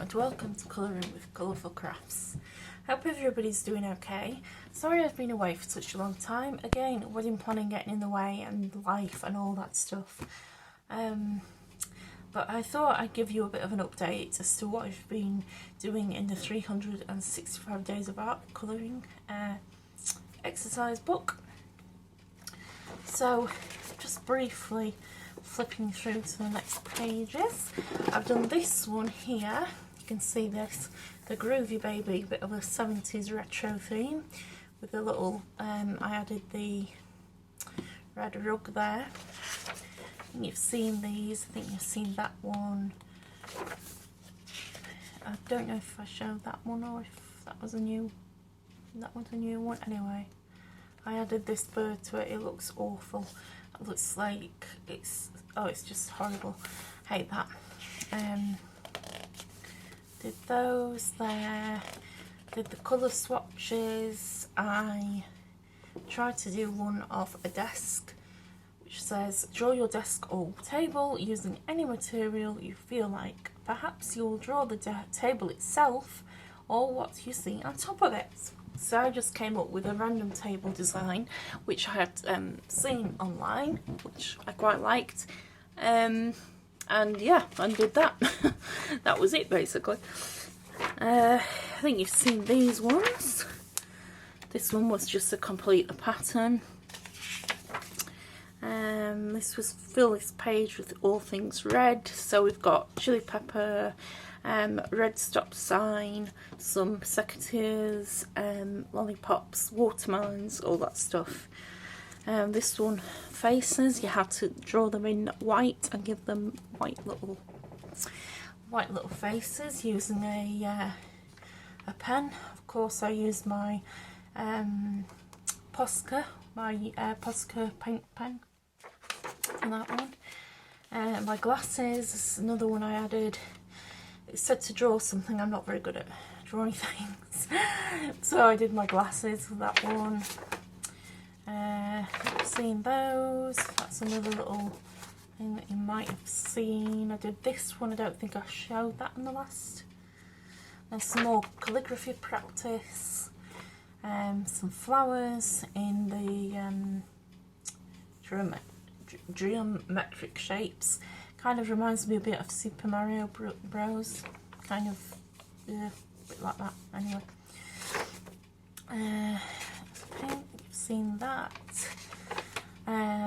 and welcome to Colouring with Colourful Crafts. Hope everybody's doing okay. Sorry I've been away for such a long time. Again, wedding planning getting in the way and life and all that stuff. But I thought I'd give you a bit of an update as to what I've been doing in the 365 Days of Art Colouring exercise book. So, just briefly flipping through to the next pages. I've done this one here. You can see this, the Groovy Baby, bit of a 70s retro theme with a little, I added the red rug there. And you've seen these, I think you've seen that one. I don't know if I showed that one or if that was a new, that one's a new one. Anyway, I added this bird to it. It looks awful. It looks like it's just horrible. Hate that. Did those there. Did the colour swatches. I tried to do one of a desk, which says draw your desk or table using any material you feel like. Perhaps you'll draw the table itself or what you see on top of it. So I just came up with a random table design which I had seen online, which I quite liked, and yeah, I did that. That was it basically. I think you've seen these ones. This one was just to complete the pattern. This was fill this page with all things red. So we've got chili pepper, red stop sign, some secateurs, lollipops, watermelons, all that stuff. This one, faces, you have to draw them in white and give them white little faces using a pen. Of course I used my Posca, Posca paint pen on that one. My glasses is another one I added. It said to draw something. I'm not very good at drawing things, so I did my glasses with that one. I've seen those. That's another little thing that you might have seen. I did this one. I don't think I showed that in the last. There's some more calligraphy practice. Some flowers in the geometric shapes. Kind of reminds me a bit of Super Mario Bros. Kind of, yeah, a bit like that. Anyway, pink. You've seen that.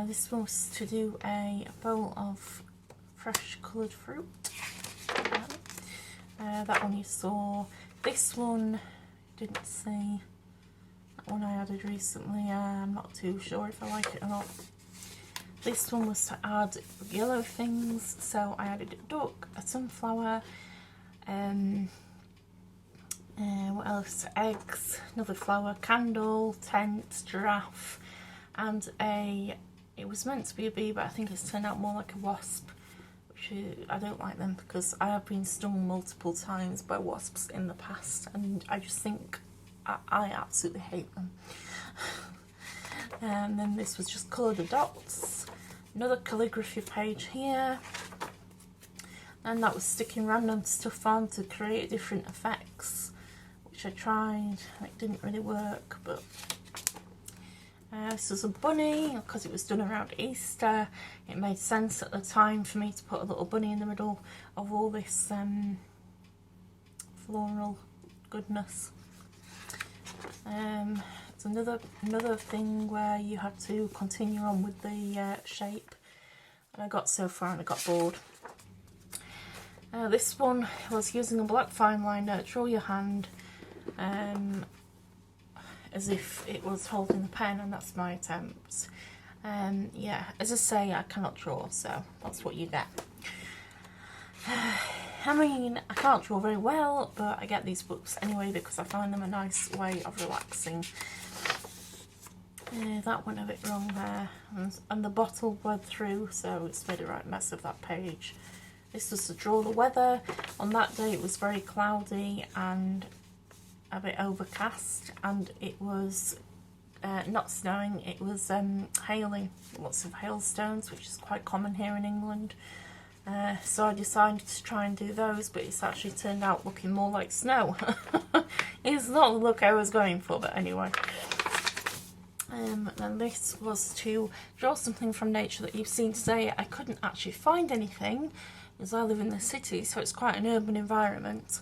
This one was to do a bowl of fresh coloured fruit. That one you saw. This one didn't see. That one I added recently. I'm not too sure if I like it or not. This one was to add yellow things, so I added a duck, a sunflower, what else? Eggs, another flower, candle, tent, giraffe, and it was meant to be a bee, but I think it's turned out more like a wasp, which I don't like them because I have been stung multiple times by wasps in the past, and I just think I absolutely hate them. And then this was just colour the dots. Another calligraphy page here, and that was sticking random stuff on to create different effects, which I tried. It didn't really work, but this was a bunny because it was done around Easter. It made sense at the time for me to put a little bunny in the middle of all this floral goodness. It's another thing where you have to continue on with the shape, and I got so far and I got bored. This one was using a black fine liner. Draw your hand as if it was holding the pen, and that's my attempt. Yeah, as I say, I cannot draw, so that's what you get. I mean, I can't draw very well, but I get these books anyway because I find them a nice way of relaxing. That went a bit wrong there, and the bottle bled through, so it's made a right mess of that page. This was to draw the weather. On that day it was very cloudy and a bit overcast, and it was not snowing, it was hailing, lots of hailstones, which is quite common here in England. So I decided to try and do those, but it's actually turned out looking more like snow. It's not the look I was going for, but anyway. And this was to draw something from nature that you've seen today. I couldn't actually find anything as I live in the city, so it's quite an urban environment.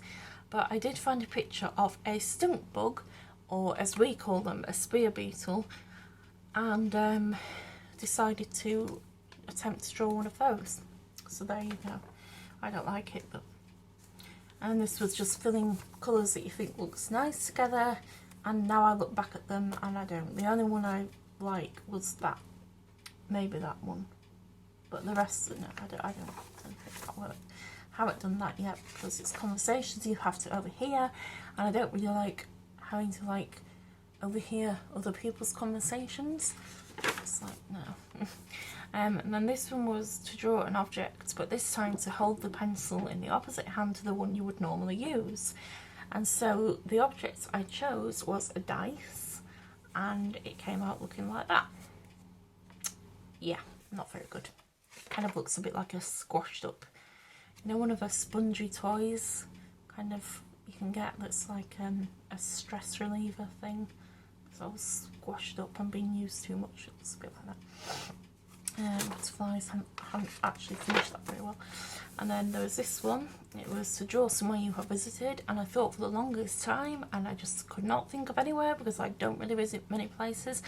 But I did find a picture of a stink bug, or as we call them, a spear beetle, and decided to attempt to draw one of those. So there you go. I don't like it, but... And this was just filling colours that you think looks nice together, and now I look back at them and I don't. The only one I like was that, maybe that one, but the rest of it, no, I don't think that worked. Haven't done that yet because it's conversations you have to overhear, and I don't really like having to overhear other people's conversations. It's like, no. And then this one was to draw an object, but this time to hold the pencil in the opposite hand to the one you would normally use. And so the object I chose was a dice, and it came out looking like that. Yeah, not very good. Kind of looks a bit like a squashed up, you know, one of those spongy toys kind of you can get that's like a stress reliever thing. It's all squashed up and being used too much. It looks a bit like that. Butterflies, haven't actually finished that very well. And then there was this one. It was to draw somewhere you have visited, and I thought for the longest time, and I just could not think of anywhere because I don't really visit many places.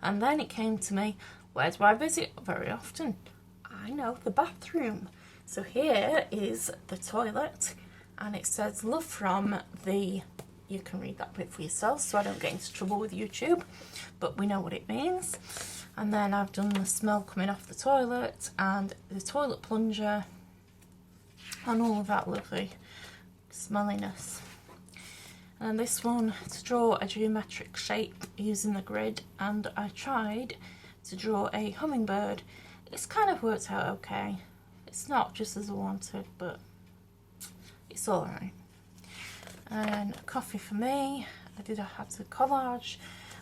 And then it came to me, where do I visit very often? I know, the bathroom. So here is the toilet, and it says love from the... You can read that bit for yourself so I don't get into trouble with YouTube, but we know what it means. And then I've done the smell coming off the toilet and the toilet plunger and all of that lovely smelliness. And this one to draw a geometric shape using the grid, and I tried to draw a hummingbird. It's kind of worked out okay. It's not just as I wanted, but it's alright. And coffee for me. I had to collage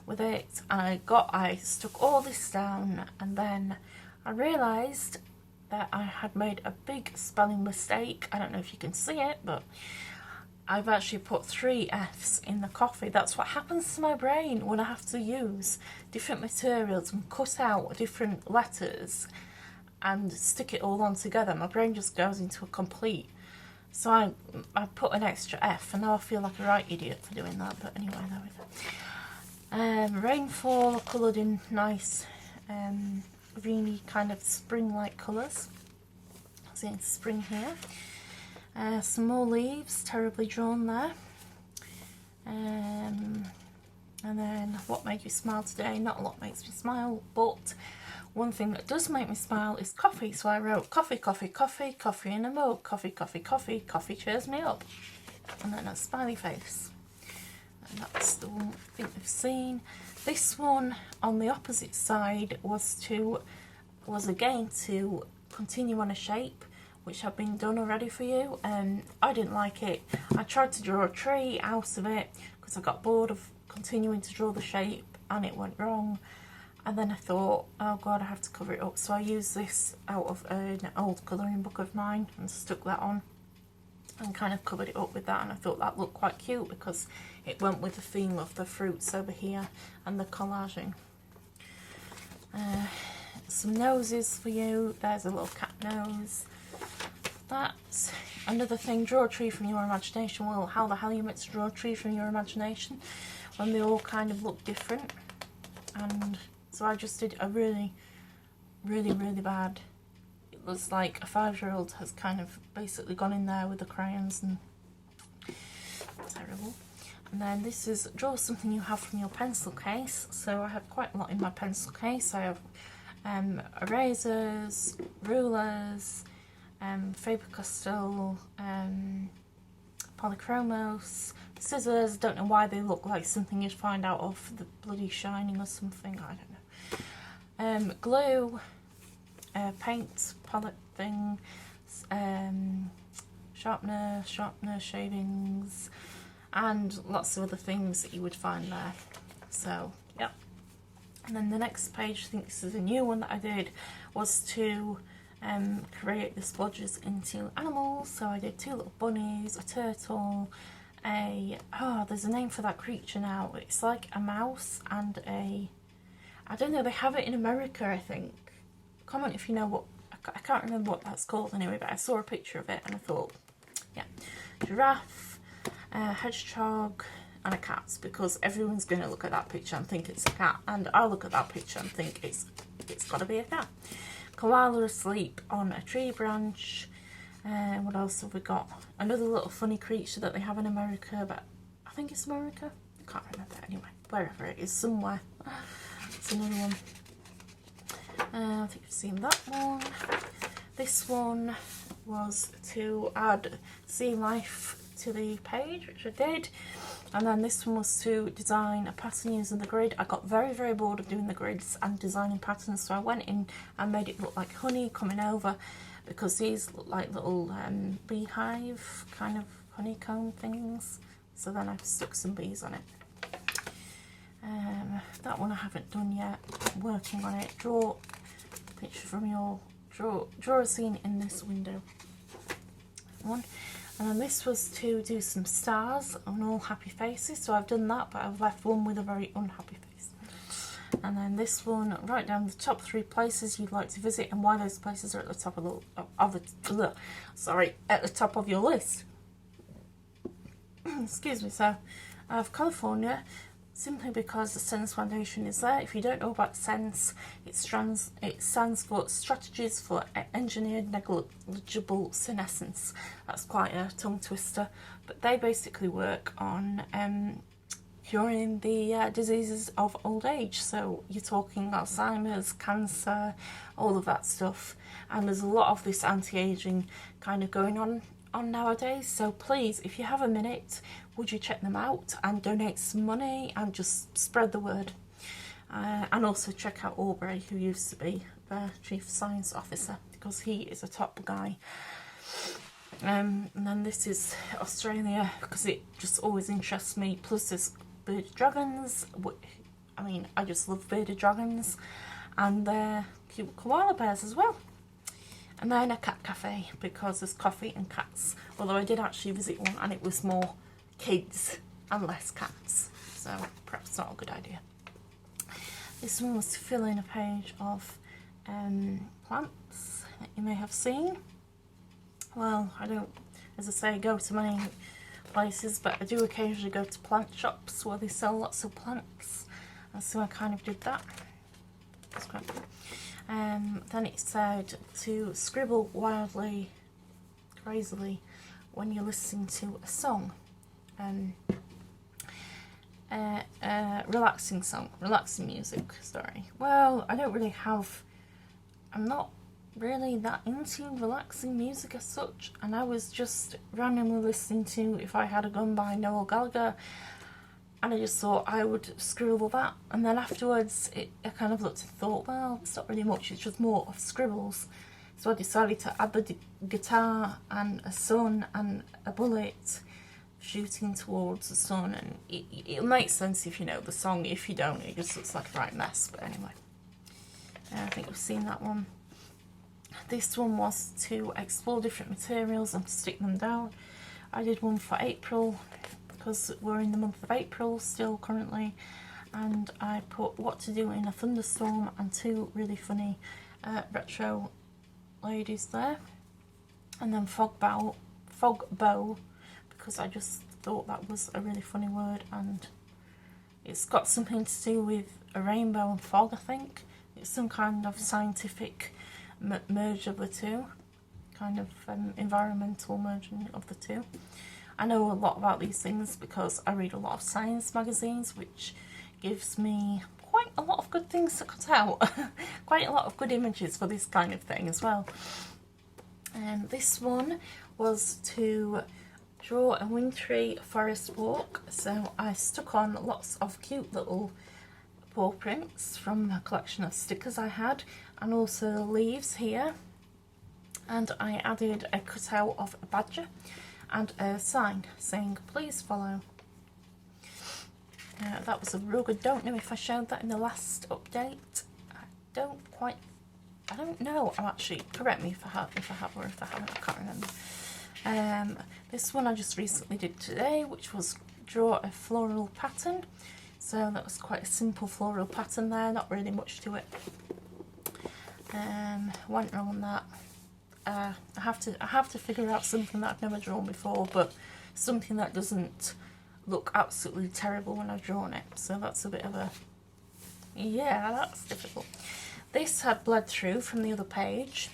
with it, and I stuck all this down, and then I realised that I had made a big spelling mistake. I don't know if you can see it, but I've actually put 3 F's in the coffee. That's what happens to my brain when I have to use different materials and cut out different letters and stick it all on together. My brain just goes into a complete... So I put an extra F, and now I feel like a right idiot for doing that, but anyway, there we go. Rainfall, coloured in nice greeny kind of spring-like colours. See, it's spring here. Some more leaves, terribly drawn there. And then what made you smile today? Not a lot makes me smile, but one thing that does make me smile is coffee. So I wrote coffee, coffee, coffee, coffee in a mug, coffee, coffee, coffee, coffee cheers me up. And then a smiley face. And that's the one I think we've seen. This one on the opposite side was again to continue on a shape which had been done already for you, and I didn't like it. I tried to draw a tree out of it because I got bored of continuing to draw the shape and it went wrong. And then I thought, oh god, I have to cover it up. So I used this out of an old colouring book of mine and stuck that on and kind of covered it up with that, and I thought that looked quite cute because it went with the theme of the fruits over here and the collaging. Some noses for you. There's a little cat nose. That's another thing, draw a tree from your imagination. Well, how the hell are you meant to draw a tree from your imagination when they all kind of look different? And so I just did a really, really, really bad... It was like a 5-year-old has kind of basically gone in there with the crayons and... Terrible. And then this is draw something you have from your pencil case. So I have quite a lot in my pencil case. I have erasers, rulers, Faber-Castell, polychromos, scissors. Don't know why they look like something you'd find out of the bloody Shining or something, I don't know. Glue, paint palette thing, sharpener, shavings, and lots of other things that you would find there. So, yeah. And then the next page, I think this is a new one that I did, was to create the splodges into animals. So I did 2 little bunnies, a turtle, there's a name for that creature now. It's like a mouse and I don't know, they have it in America, I think. Comment if you know what, I can't remember what that's called anyway, but I saw a picture of it and I thought, yeah, giraffe, hedgehog, and a cat, because everyone's going to look at that picture and think it's a cat, and I'll look at that picture and think it's got to be a cat. Koala asleep on a tree branch. What else have we got? Another little funny creature that they have in America, but I think it's America. I can't remember anyway. Wherever it is, somewhere. It's another one. I think you've seen that one. This one was to add sea life to the page, which I did. And then this one was to design a pattern using the grid. I got very, very bored of doing the grids and designing patterns, so I went in and made it look like honey coming over, because these look like little beehive kind of honeycomb things. So then I've stuck some bees on it. That one I haven't done yet. I'm working on it. Draw a picture from your draw a scene in this window. One. And then this was to do some stars on all happy faces, so I've done that, but I've left one with a very unhappy face. And then this one, write down the top 3 places you'd like to visit and why those places are at the top of at the top of your list. Excuse me. So I have California, simply because the SENS Foundation is there. If you don't know about SENS, it stands for Strategies for Engineered Negligible Senescence. That's quite a tongue twister, but they basically work on curing the diseases of old age. So you're talking Alzheimer's, cancer, all of that stuff. And there's a lot of this anti-aging kind of going on nowadays. So please, if you have a minute, would you check them out and donate some money and just spread the word. And also check out Aubrey, who used to be their Chief Science Officer, because he is a top guy. And then this is Australia, because it just always interests me. Plus there's bearded dragons. I mean, I just love bearded dragons. And they're cute koala bears as well. And then a cat cafe, because there's coffee and cats. Although I did actually visit one and it was more kids and less cats. So perhaps not a good idea. This one was to fill in a page of plants that you may have seen. Well, I don't, as I say, go to many places, but I do occasionally go to plant shops where they sell lots of plants. And so I kind of did that. That's quite good. Then it said to scribble wildly, crazily, when you're listening to a song. Relaxing music, sorry. Well, I don't really have, I'm not really that into relaxing music as such, and I was just randomly listening to If I Had a Gun by Noel Gallagher, and I just thought I would scribble that, and then afterwards I kind of looked and thought, well, it's not really much, it's just more of scribbles. So I decided to add the guitar and a sun and a bullet shooting towards the sun, and it'll make sense if you know the song. If you don't, it just looks like a right mess. But anyway, I think we've seen that one. This one was to explore different materials and to stick them down. I did one for April, because we're in the month of April still currently, and I put what to do in a thunderstorm and 2 really funny retro ladies there, and then fog bow, because I just thought that was a really funny word, and it's got something to do with a rainbow and fog. I think it's some kind of scientific merge of the two, kind of environmental merging of the two. I know a lot about these things because I read a lot of science magazines, which gives me quite a lot of good things to cut out. Quite a lot of good images for this kind of thing as well. And this one was to draw a wintry forest walk, so I stuck on lots of cute little paw prints from a collection of stickers I had, and also leaves here, and I added a cutout of a badger and a sign saying please follow. That was a real good, don't know if I showed that in the last update. I don't quite I don't know. I'm actually, correct me if I have or if I haven't, I can't remember. This one I just recently did today, which was draw a floral pattern. So that was quite a simple floral pattern there, not really much to it. Went around that. I have to figure out something that I've never drawn before, but something that doesn't look absolutely terrible when I've drawn it. So that's a bit of a, yeah, that's difficult. This had bled through from the other page,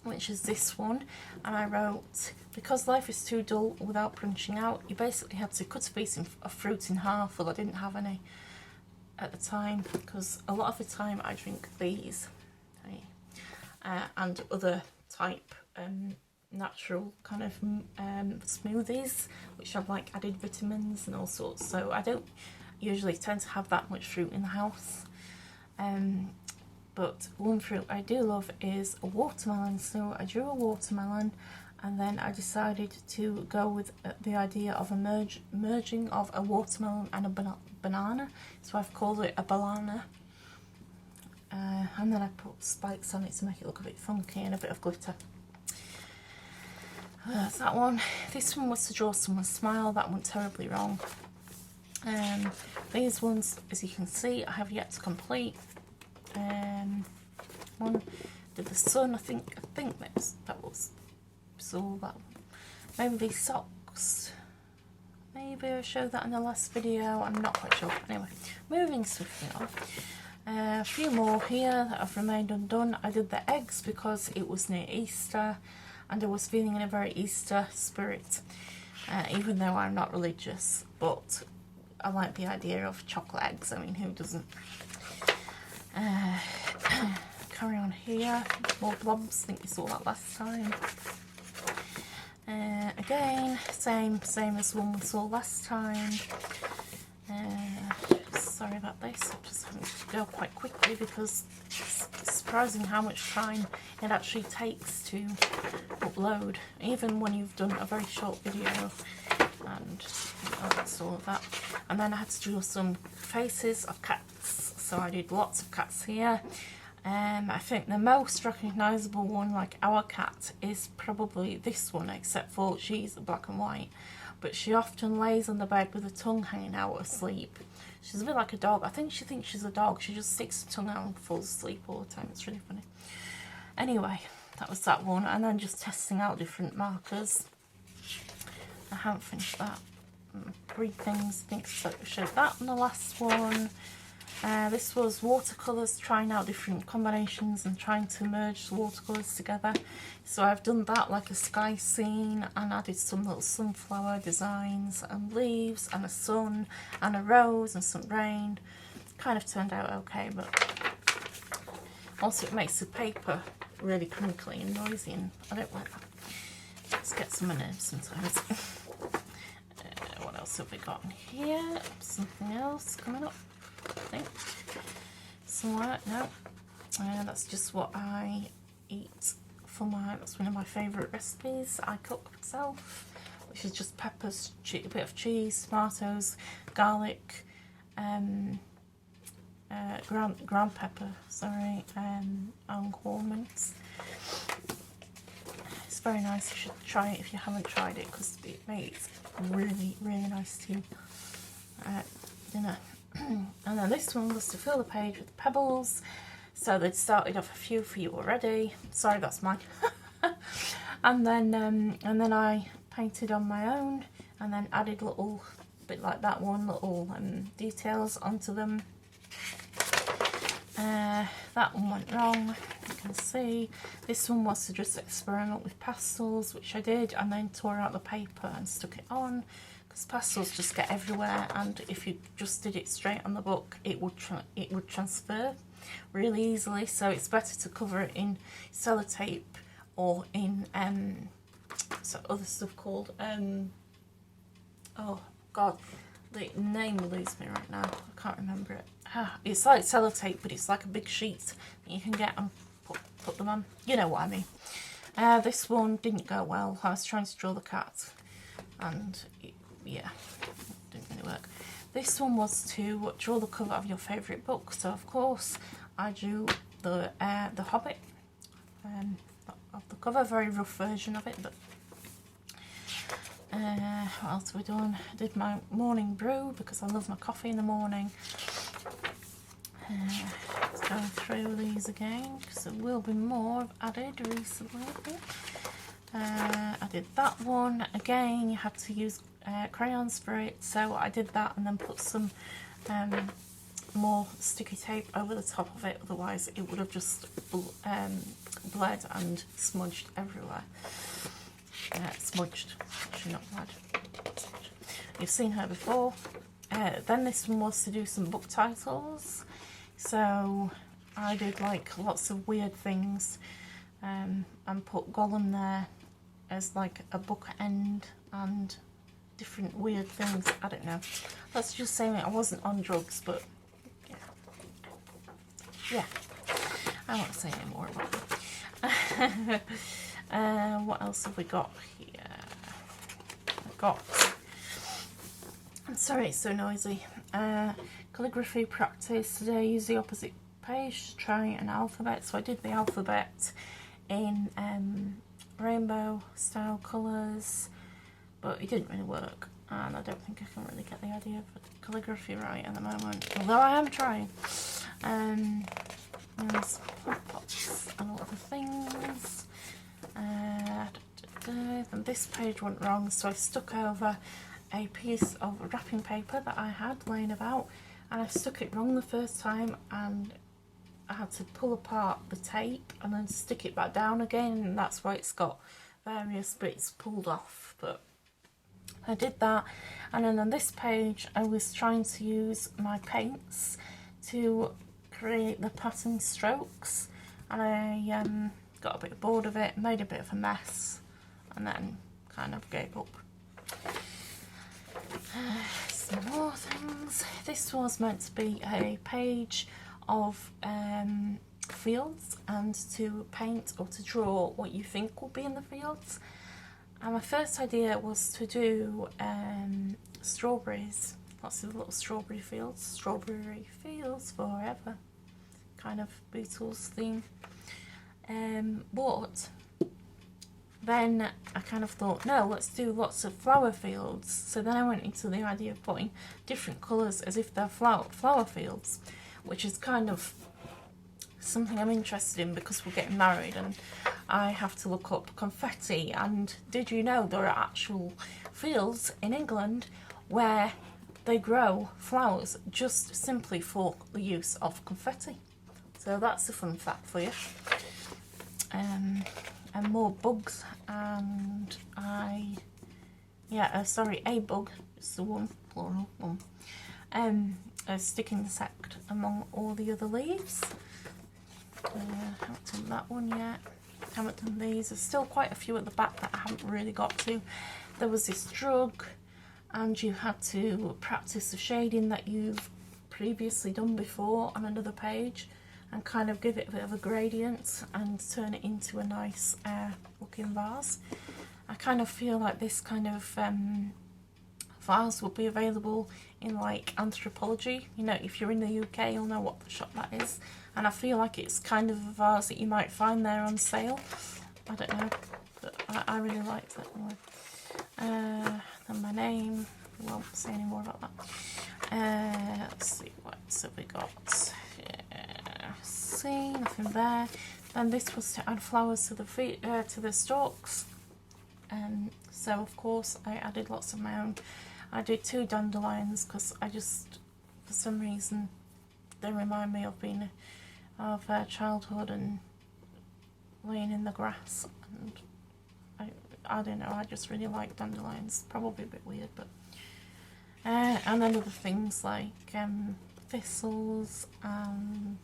which is this one, and I wrote, because life is too dull without branching out, you basically have to cut a piece of fruit in half. Well, I didn't have any at the time, because a lot of the time I drink these and other type natural kind of smoothies, which have like added vitamins and all sorts, so I don't usually tend to have that much fruit in the house. But one fruit I do love is a watermelon, so I drew a watermelon, and then I decided to go with the idea of a merging of a watermelon and a banana, so I've called it a banana. And then I put spikes on it to make it look a bit funky and a bit of glitter. That's that one. This one was to draw someone's smile. That went terribly wrong. These ones, as you can see, I have yet to complete. One did the sun. I think that was so that one. Maybe these socks. Maybe I showed that in the last video. I'm not quite sure. Anyway, moving swiftly on. A few more here that have remained undone. I did the eggs because it was near Easter and I was feeling in a very Easter spirit, even though I'm not religious, but I like the idea of chocolate eggs. I mean, who doesn't? Carry on here. More blobs. I think you saw that last time. Again, same as one we saw last time. Sorry about this, I'm just having to go quite quickly because it's surprising how much time it actually takes to upload, even when you've done a very short video, and that's all of that. And then I had to draw some faces of cats, so I did lots of cats here. I think the most recognisable one, like our cat, is probably this one, except for she's black and white, but she often lays on the bed with her tongue hanging out asleep. She's a bit like a dog. I think she thinks she's a dog. She just sticks her tongue out and falls asleep all the time. It's really funny. Anyway, that was that one. And then just testing out different markers. I haven't finished that. 3 things. I think I showed that on the last one. This was watercolours, trying out different combinations and trying to merge the watercolours together. So I've done that, like a sky scene, and added some little sunflower designs and leaves and a sun and a rose and some rain. Kind of turned out okay, but also it makes the paper really crinkly and noisy, and I don't like that. Let's get some nerves sometimes. What else have we got in here? Something else coming up, I think. Somewhere, no. That's just what I eat for that's one of my favourite recipes I cook myself, which is just peppers, a bit of cheese, tomatoes, garlic, ground pepper, sorry, and almonds. It's very nice. You should try it if you haven't tried it, because it makes really nice tea dinner. And then this one was to fill the page with pebbles. So they'd started off a few for you already. Sorry, that's mine. and then I painted on my own, and then added little bit like that one, little details onto them. That one went wrong, you can see. This one was to just experiment with pastels, which I did, and then tore out the paper and stuck it on, because pastels just get everywhere, and if you just did it straight on the book, it would transfer really easily. So it's better to cover it in sellotape or in so other stuff called oh god, the name will lose me right now, I can't remember it. It's like sellotape, but it's like a big sheet that you can get and put them on. You know what I mean. This one didn't go well. I was trying to draw the cat, and yeah, it didn't really work. This one was to draw the cover of your favourite book. So of course I drew the Hobbit, of the cover, very rough version of it. But what else have we done? I did my morning brew because I love my coffee in the morning. Let's go through these again because there will be more I've added recently. I did that one again. You had to use crayons for it, so I did that and then put some more sticky tape over the top of it, otherwise it would have just bled and smudged everywhere. Smudged, actually not bled. You've seen her before. Then this one was to do some book titles, so I did like lots of weird things and put Gollum there as like a book end and different weird things. I don't know. Let's just say I wasn't on drugs, but yeah. I won't say any more about that. What else have we got here? I've got, I'm sorry it's so noisy. Calligraphy practice. Today I used the opposite page to try an alphabet. So I did the alphabet in rainbow style colours, but it didn't really work, and I don't think I can really get the idea of calligraphy right at the moment, although I am trying. There's pop-ups and all the things. And this page went wrong, so I stuck over a piece of wrapping paper that I had laying about, and I stuck it wrong the first time, and I had to pull apart the tape and then stick it back down again, and that's why it's got various bits pulled off. But I did that, and then on this page I was trying to use my paints to create the pattern strokes, and I got a bit bored of it, made a bit of a mess, and then kind of gave up. Some more things. This was meant to be a page of fields, and to paint or to draw what you think will be in the fields. And my first idea was to do strawberries, lots of little strawberry fields forever, kind of Beatles theme. But then I kind of thought, no, let's do lots of flower fields. So then I went into the idea of putting different colours as if they're flower fields, which is kind of something I'm interested in because we're getting married and I have to look up confetti. And did you know there are actual fields in England where they grow flowers just simply for the use of confetti? So that's a fun fact for you. And more bugs, and a bug, it's the one, plural, one, a stick insect among all the other leaves. Haven't done that one yet, haven't done these. There's still quite a few at the back that I haven't really got to. There was this drug, and you had to practice the shading that you've previously done before on another page, and kind of give it a bit of a gradient and turn it into a nice looking vase. I kind of feel like this kind of vase will be available in like Anthropology. You know, if you're in the UK you'll know what the shop that is, and I feel like it's kind of a vase that you might find there on sale. I don't know, but I really liked it anyway. Then my name, I won't say any more about that. Let's see, what have we got? See, nothing there. Then this was to add flowers to the stalks, so of course I added lots of my own. I did 2 dandelions because I just, for some reason, they remind me of being of childhood and laying in the grass, and I don't know, I just really like dandelions. Probably a bit weird, but and then other things like thistles and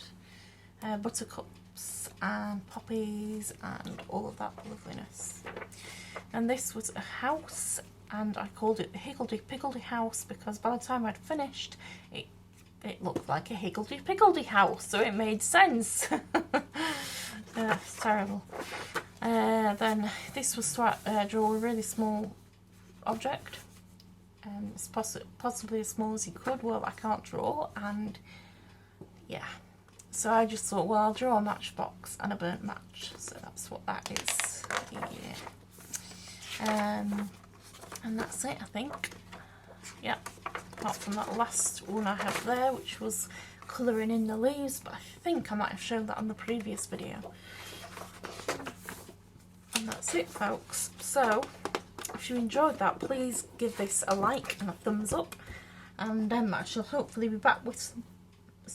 buttercups and poppies and all of that loveliness. And this was a house, and I called it the Higgledy-Piggledy house because by the time I'd finished it looked like a Higgledy-Piggledy house, so it made sense. It's terrible. Then this was to draw a really small object, it's possibly as small as you could. Well, I can't draw, and yeah. So I just thought, well, I'll draw a matchbox and a burnt match. So that's what that is. Yeah. And that's it, I think. Yep. Apart from that last one I have there, which was colouring in the leaves, but I think I might have shown that on the previous video. And that's it, folks. So if you enjoyed that, please give this a like and a thumbs up, and I shall hopefully be back with some,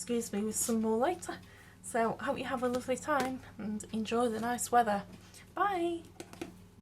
with some more later. So I hope you have a lovely time and enjoy the nice weather. Bye!